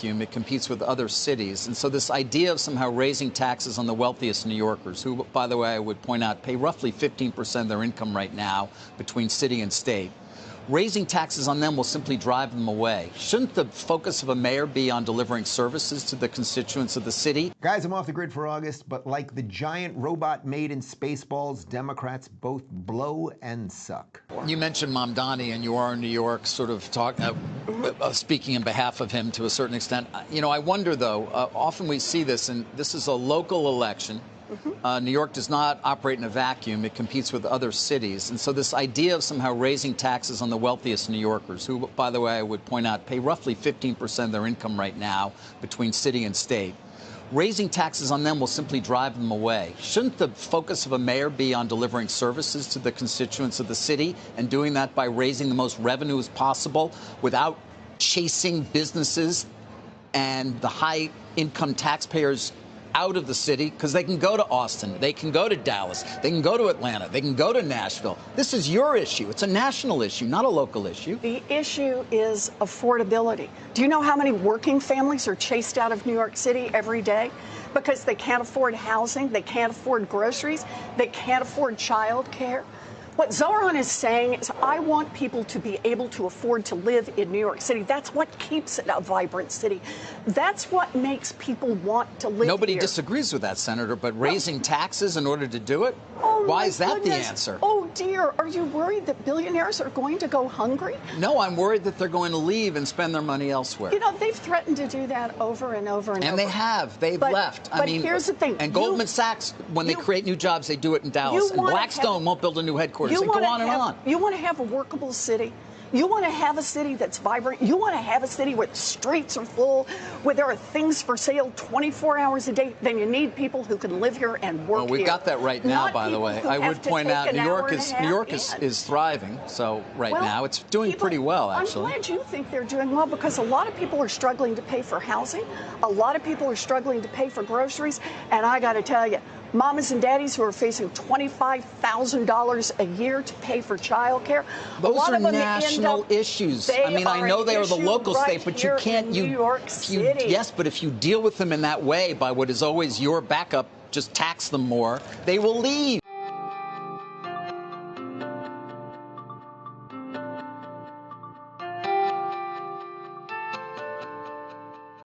It competes with other cities. And so this idea of somehow raising taxes on the wealthiest New Yorkers, who, by the way, I would point out, pay roughly 15% of their income right now between city and state, raising taxes on them will simply drive them away. Shouldn't the focus of a mayor be on delivering services to the constituents of the city? Guys, I'm off the grid for August, but like the giant robot made in Spaceballs, Democrats both blow and suck. You mentioned Mamdani, and you are in New York, sort of speaking in behalf of him to a certain extent. You know, I wonder, though, often we see this, and this is a local election. New York does not operate in a vacuum. It competes with other cities. And so this idea of somehow raising taxes on the wealthiest New Yorkers, who, by the way, I would point out, pay roughly 15% of their income right now between city and state, raising taxes on them will simply drive them away. Shouldn't the focus of a mayor be on delivering services to the constituents of the city and doing that by raising the most revenue as possible without chasing businesses and the high-income taxpayers out of the city? Because they can go to Austin, they can go to Dallas, they can go to Atlanta, they can go to Nashville. This is your issue. It's a national issue, not a local issue. The issue is affordability. Do you know how many working families are chased out of New York City every day because they can't afford housing, they can't afford groceries, they can't afford child care? What Zohran is saying is, I want people to be able to afford to live in New York City. That's what keeps it a vibrant city. That's what makes people want to live Nobody here. disagrees with that, Senator, but raising taxes in order to do it? Oh, why is that goodness. the answer? Oh, dear. Are you worried that billionaires are going to go hungry? No, I'm worried that they're going to leave and spend their money elsewhere. You know, they've threatened to do that over and over and over. And they have. They've left. But here's the thing. And Goldman Sachs, when they create new jobs, they do it in Dallas. And Blackstone won't build a new headquarters. And go on and on. You want to have a workable city? You want to have a city that's vibrant? You want to have a city where the streets are full, where there are things for sale 24 hours a day? Then you need people who can live here and work here. Well, we've got that right now, by the way. I would point out New York is thriving. So now it's doing pretty well, actually. I'm glad you think they're doing well, because a lot of people are struggling to pay for housing. A lot of people are struggling to pay for groceries. And I got to tell you, mamas and daddies who are facing $25,000 a year to pay for child care. Those are national issues. I mean, I know they are the local state, but you can't. Yes, but if you deal with them in that way, by what is always your backup, just tax them more, they will leave.